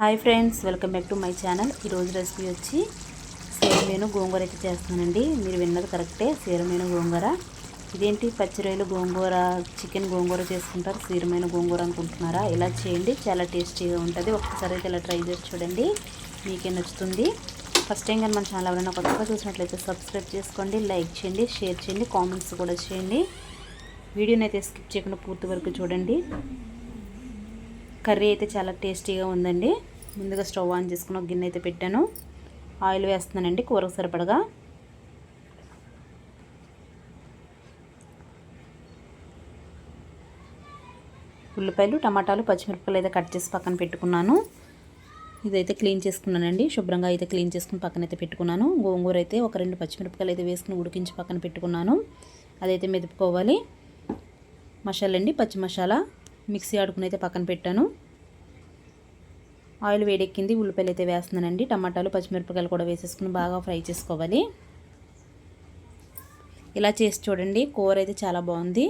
Hi friends, welcome back to my channel. ఈరోజు recipe వచ్చి సేరమేను గోంగూర అయితే చేస్తానండి. మీరు విన్నది కరెక్టే, సేరమేను గోంగూర. ఇదేంటి పచ్చి రొయ్యలు గోంగూర, చికెన్ గోంగూర చేసుకుంటారు, సేరమేను గోంగూర అనుకుంటున్నారా? ఇలా చేయండి, చాలా టేస్టీగా ఉంటుంది. ఒక్కసారి అయితే ఇలా ట్రై చేసి చూడండి, మీకే నచ్చుతుంది. ఫస్ట్ టైం కానీ మన ఛానల్ ఎవరైనా కొత్తగా చూసినట్లయితే సబ్స్క్రైబ్ చేసుకోండి, లైక్ చేయండి, షేర్ చేయండి, కామెంట్స్ కూడా చేయండి. వీడియోని అయితే స్కిప్ చేయకుండా పూర్తి వరకు చూడండి. కర్రీ అయితే చాలా టేస్టీగా ఉందండి. ముందుగా స్టవ్ ఆన్ చేసుకుని ఒక గిన్నె అయితే పెట్టాను. ఆయిల్ వేస్తున్నానండి కూరకు సరిపడగా. ఉల్లిపాయలు, టమాటాలు, పచ్చిమిరపకాయలు అయితే కట్ చేసి పక్కన పెట్టుకున్నాను. ఇదైతే క్లీన్ చేసుకున్నానండి. శుభ్రంగా అయితే క్లీన్ చేసుకుని పక్కన అయితే పెట్టుకున్నాను. గోంగూర అయితే ఒక 2 పచ్చిమిరపకాయలు అయితే వేసుకుని ఉడికించి పక్కన పెట్టుకున్నాను. అదైతే మెదుపుకోవాలి. మసాలా అండి, పచ్చి మసాలా మిక్సీ ఆడుకుని అయితే పక్కన పెట్టాను. ఆయిల్ వేడెక్కింది, ఉల్లిపాయలు అయితే వేస్తున్నానండి. టమాటాలు, పచ్చిమిరపకాయలు కూడా వేసేసుకుని బాగా ఫ్రై చేసుకోవాలి. ఇలా చేసి చూడండి, కూర అయితే చాలా బాగుంది.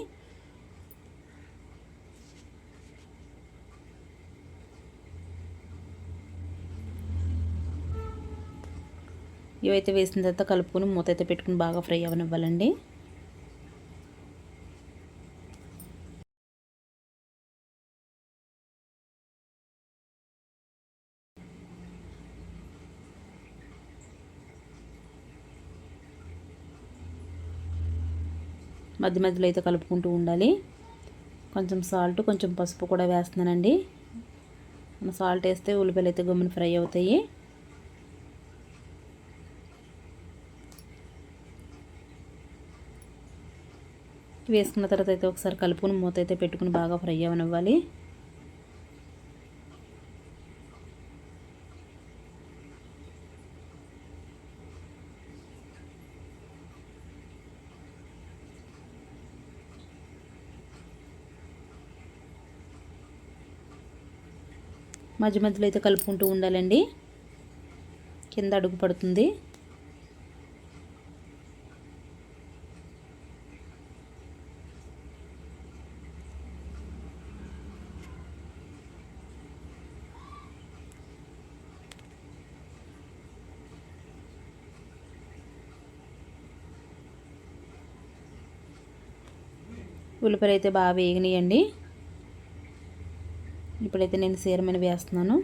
ఇవైతే వేసిన తర్వాత కలుపుకొని మూత అయితే పెట్టుకుని బాగా ఫ్రై అవనివ్వాలండి. మధ్య మధ్యలో అయితే కలుపుకుంటూ ఉండాలి. కొంచెం సాల్ట్, కొంచెం పసుపు కూడా వేస్తున్నానండి. సాల్ట్ వేస్తే ఉల్లిపాయలు అయితే గమ్మున ఫ్రై అవుతాయి. వేసుకున్న తర్వాత అయితే ఒకసారి కలుపుకొని మూత అయితే పెట్టుకుని బాగా ఫ్రై అవనివ్వాలి. మధ్య మధ్యలో అయితే కలుపుకుంటూ ఉండాలండి, కింద అడుగు పడుతుంది. ఉల్లిపాయలు అయితే బాగా వేగనియండి. ఇప్పుడైతే నేను సేరమేను వేస్తున్నాను.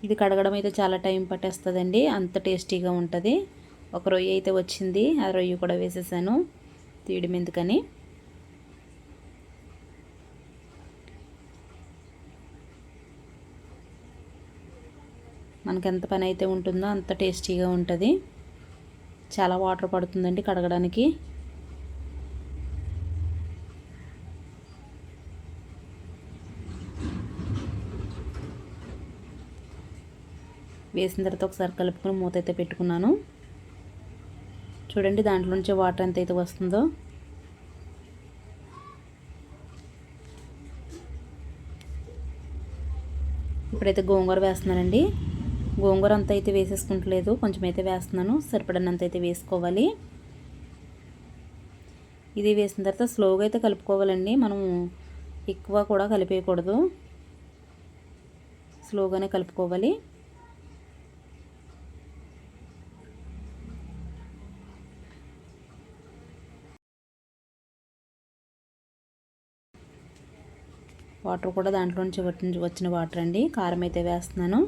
ఇది కడగడం అయితే చాలా టైం పట్టేస్తుందండి, అంత టేస్టీగా ఉంటుంది. ఒక రొయ్య అయితే వచ్చింది, ఆ రొయ్య కూడా వేసేసాను తీయడం ఎందుకని. మనకి ఎంత పని అయితే ఉంటుందో అంత టేస్టీగా ఉంటుంది. చాలా వాటర్ పడుతుందండి కడగడానికి. వేసిన తర్వాత ఒకసారి కలుపుకొని మూత అయితే పెట్టుకున్నాను. చూడండి, దాంట్లో నుంచి వాటర్ ఎంత అయితే వస్తుందో. ఇప్పుడైతే గోంగూర వేస్తున్నానండి. గోంగూర అంత అయితే వేసేసుకుంటలేదు, కొంచెం అయితే వేస్తున్నాను. సరిపడినంత అయితే వేసుకోవాలి. ఇది వేసిన తర్వాత స్లోగా అయితే కలుపుకోవాలండి. మనం ఎక్కువ కూడా కలిపేయకూడదు, స్లోగానే కలుపుకోవాలి. వాటర్ కూడా దాంట్లో నుంచి వచ్చిన వాటర్ అండి. కారం అయితే వేస్తున్నాను.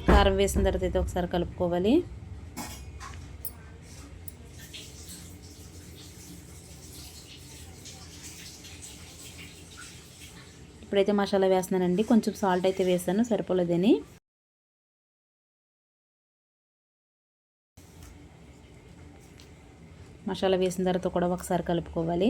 కారం వేసిన తర్వాత అయితే ఒకసారి కలుపుకోవాలి. ఇప్పుడైతే మసాలా వేస్తున్నానండి. కొంచెం సాల్ట్ అయితే వేసాను, సరిపోలేదని. మసాలా వేసిన తర్వాత కూడా ఒకసారి కలుపుకోవాలి.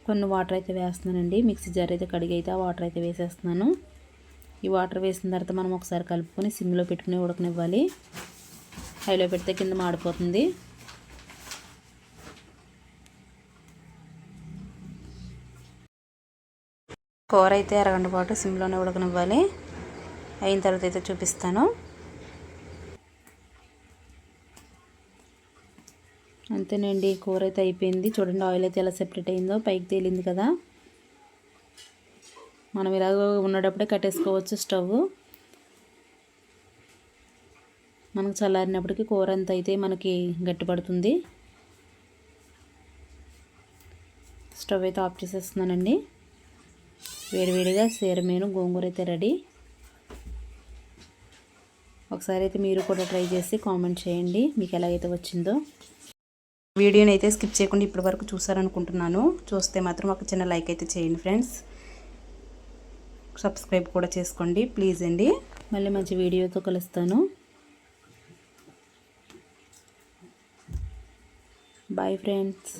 కొన్ని వాటర్ అయితే వేస్తున్నానండి. మిక్సీ జార్ అయితే కడిగి అయితే ఆ వాటర్ అయితే వేసేస్తున్నాను. ఈ వాటర్ వేసిన తర్వాత మనం ఒకసారి కలుపుకొని సిమ్లో పెట్టుకుని ఉడకనివ్వాలి. హైలో పెడితే కింద మాడిపోతుంది. కూర అయితే అరగంట పాటు సిమ్లోనే ఉడకనివ్వాలి. అయిన తర్వాత అయితే చూపిస్తాను. అంతేనండి, కూర అయితే అయిపోయింది. చూడండి ఆయిల్ అయితే ఎలా సెపరేట్ అయిందో, పైకి తేలింది కదా. మనం ఇలాగ ఉన్నప్పుడే కట్టేసుకోవచ్చు స్టవ్. మనకు చల్లారినప్పటికీ కూర అంత అయితే మనకి గట్టిపడుతుంది. స్టవ్ అయితే ఆఫ్ చేసేస్తున్నానండి. వేడివేడిగా సీరమేను గోంగూర అయితే రెడీ. ఒకసారి అయితే మీరు కూడా ట్రై చేసి కామెంట్ చేయండి మీకు ఎలాగైతే వచ్చిందో. వీడియోని అయితే స్కిప్ చేయకుండా ఇప్పటి వరకు చూసారనుకుంటున్నాను. చూస్తే మాత్రం ఒక చిన్న లైక్ అయితే చేయండి ఫ్రెండ్స్. సబ్స్క్రైబ్ కూడా చేసుకోండి ప్లీజ్ అండి. మళ్ళీ మంచి వీడియోతో కలుస్తాను. Bye friends.